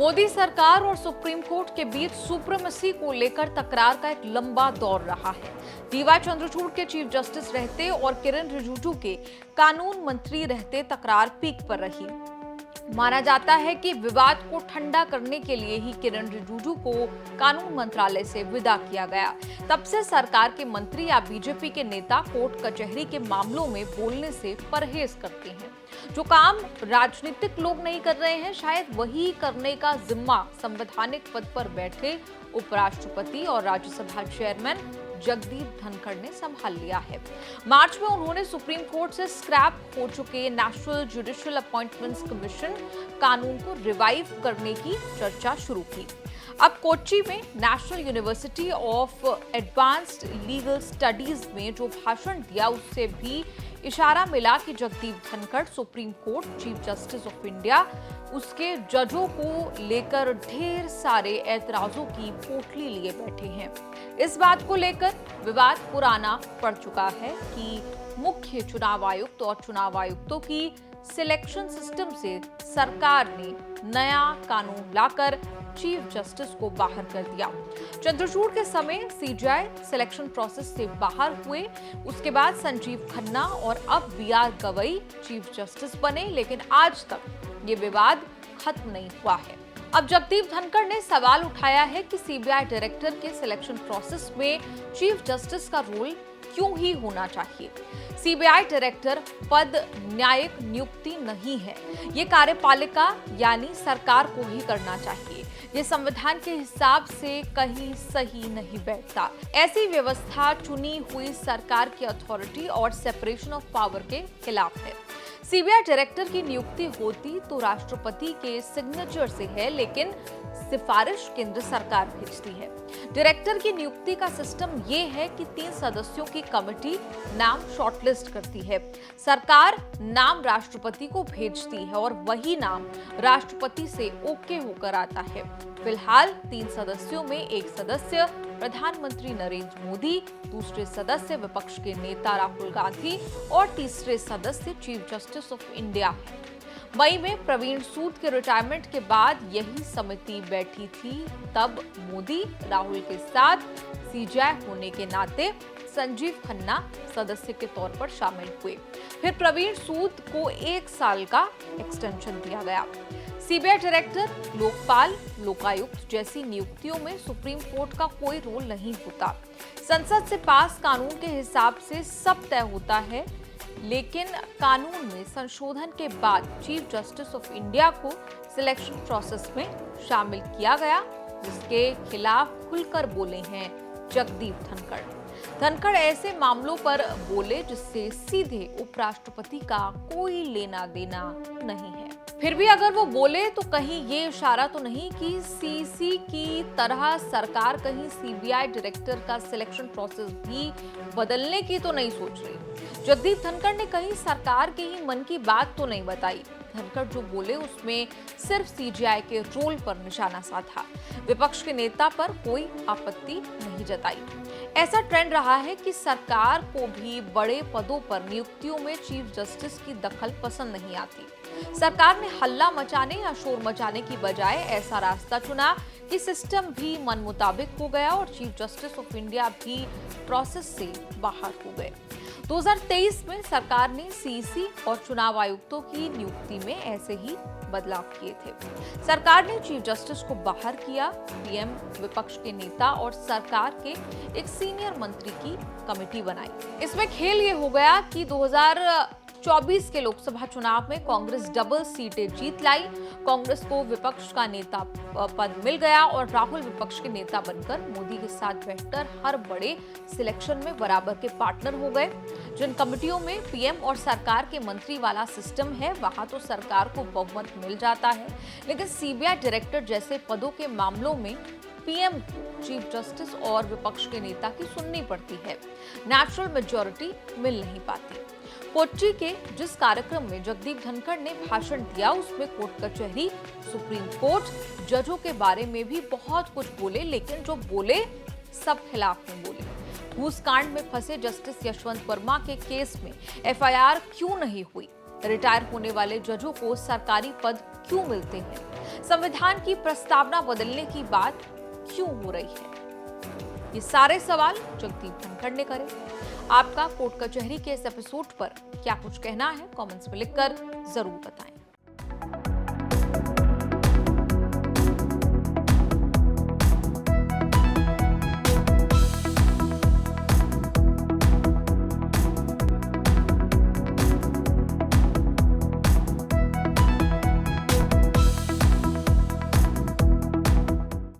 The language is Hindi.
मोदी सरकार और सुप्रीम कोर्ट के बीच सुप्रीमेसी को लेकर तकरार का एक लंबा दौर रहा है। डीवाई चंद्रचूड़ के चीफ जस्टिस रहते और किरण रिजिजू के कानून मंत्री रहते तकरार पीक पर रही। माना जाता है कि विवाद को ठंडा करने के लिए ही किरण रिजिजू को कानून मंत्रालय से विदा किया गया। तब से सरकार के मंत्री या बीजेपी के नेता कोर्ट कचहरी के मामलों में बोलने से परहेज करते हैं। जो काम राजनीतिक लोग नहीं कर रहे हैं, शायद वही करने का जिम्मा संवैधानिक पद पर बैठे उपराष्ट्रपति और राज्यसभा चेयरमैन जगदीप धनखड़ ने संभाल लिया है। मार्च में उन्होंने सुप्रीम कोर्ट से स्क्रैप हो चुके नेशनल जुडिशियल अपॉइंटमेंट्स कमीशन कानून को रिवाइव करने की चर्चा शुरू की। अब कोच्चि में national university of advanced legal studies में जो भाषण दिया उससे भी इशारा मिला कि Jagdeep Dhankhar supreme court chief justice of India उसके जजों को लेकर ढेर सारे ऐतराजों की पोटली लिए बैठे हैं। इस बात को लेकर विवाद पुराना पड़ चुका है कि मुख्य चुनाव आयुक्त और चुनाव आयुक्तों की सिलेक्शन सिस्टम से सरकार ने नया कानून लाकर चीफ जस्टिस को बाहर कर दिया। चंद्रचूड़ के समय सीजीआई सिलेक्शन प्रोसेस से बाहर हुए, उसके बाद संजीव खन्ना और अब बीआर गवई चीफ जस्टिस बने, लेकिन आज तक ये विवाद खत्म नहीं हुआ है। अब जगदीप धनखड़ ने सवाल उठाया है कि सीबीआई डायरेक्टर के सिलेक्शन प्रोसेस में चीफ जस्टिस का रोल क्यों ही होना चाहिए। सीबीआई डायरेक्टर पद न्यायिक नियुक्ति नहीं है, ये कार्यपालिका यानी सरकार को ही करना चाहिए। ये संविधान के हिसाब से कहीं सही नहीं बैठता। ऐसी व्यवस्था चुनी हुई सरकार की अथॉरिटी और सेपरेशन ऑफ पावर के खिलाफ है। सीबीआई डायरेक्टर की नियुक्ति होती तो राष्ट्रपति के सिग्नेचर से है, लेकिन सिफारिश केंद्र सरकार भेजती है। डायरेक्टर की नियुक्ति का सिस्टम ये है कि 3 सदस्यों की कमेटी नाम शॉर्टलिस्ट करती है। सरकार नाम राष्ट्रपति को भेजती है और वही नाम राष्ट्रपति से ओके होकर आता है। फिलहाल 3 सदस्यों में एक सदस्य प्रधानमंत्री नरेंद्र मोदी, दूसरे सदस्य विपक्ष के नेता राहुल गांधी और तीसरे सदस्य चीफ जस्टिस ऑफ इंडिया है। मई में प्रवीण सूद के रिटायरमेंट के बाद यही समिति बैठी थी। तब मोदी राहुल के साथ सीजीआई होने के नाते संजीव खन्ना सदस्य के तौर पर शामिल हुए। फिर प्रवीण सूद को 1 साल का एक्सटेंशन दिया गया। सीबीआई डायरेक्टर, लोकपाल, लोकायुक्त जैसी नियुक्तियों में सुप्रीम कोर्ट का कोई रोल नहीं होता। संसद से पास कानून के हिसाब से सब तय होता है, लेकिन कानून में संशोधन के बाद चीफ जस्टिस ऑफ इंडिया को सिलेक्शन प्रोसेस में शामिल किया गया, जिसके खिलाफ खुलकर बोले हैं जगदीप धनखड़। धनखड़ ऐसे मामलों पर बोले जिससे सीधे उपराष्ट्रपति का कोई लेना देना नहीं है। फिर भी अगर वो बोले तो कहीं ये इशारा तो नहीं कि सीसी की तरह सरकार कहीं सीबीआई डायरेक्टर का सिलेक्शन प्रोसेस भी बदलने की तो नहीं सोच रही। जगदीप धनखड़ ने कहीं सरकार के ही मन की बात तो नहीं बताई। धनखड़ जो बोले उसमें सिर्फ सीजीआई के रोल पर निशाना साधा, विपक्ष के नेता पर कोई आपत्ति नहीं जताई। ऐसा ट्रेंड रहा है कि सरकार को भी बड़े पदों पर नियुक्तियों में चीफ जस्टिस की दखल पसंद नहीं आती। सरकार ने हल्ला मचाने या शोर मचाने की बजाय ऐसा रास्ता चुना कि सिस्टम भी मन मुताबिक हो गया और चीफ जस्टिस ऑफ इंडिया भी प्रोसेस से बाहर हो गए। 2023 में सरकार ने सीसी और चुनाव आयुक्तों की नियुक्ति में ऐसे ही बदलाव किए थे। सरकार ने चीफ जस्टिस को बाहर किया, पीएम, विपक्ष के नेता और सरकार के एक सीनियर मंत्री की कमेटी बनाई। इसमें खेल ये हो गया कि 2024 के लोकसभा चुनाव में कांग्रेस डबल सीटें जीत लाई। कांग्रेस को विपक्ष का नेता पद मिल गया और राहुल विपक्ष के नेता बनकर मोदी के साथ बैठकर हर बड़े सिलेक्शन में बराबर के पार्टनर हो गए। जिन कमेटियों में पीएम और सरकार के मंत्री वाला सिस्टम है, वहां तो सरकार को बहुमत मिल जाता है, लेकिन सीबीआई डायरेक्टर जैसे पदों के मामलों में पीएम को चीफ जस्टिस और विपक्ष के नेता की सुननी पड़ती है। नेचुरल मेजॉरिटी मिल नहीं पाती। कोच्चि के जिस कार्यक्रम में जगदीप धनखड़ ने भाषण दिया उसमें कोर्ट कचहरी, सुप्रीम कोर्ट, जजों के बारे में भी बहुत कुछ बोले, लेकिन जो बोले सब खिलाफ में बोले। घूसकांड में फंसे जस्टिस यशवंत वर्मा के केस में एफआईआर क्यों नहीं हुई? रिटायर होने वाले जजों को सरकारी पद क्यों मिलते हैं? संविधान की प्रस्तावना बदलने की बात क्यों हो रही है? ये सारे सवाल जगदीप धनखड़ ने करे। आपका कोर्ट कचहरी के इस एपिसोड पर क्या कुछ कहना है? कमेंट्स में लिखकर जरूर बताएं।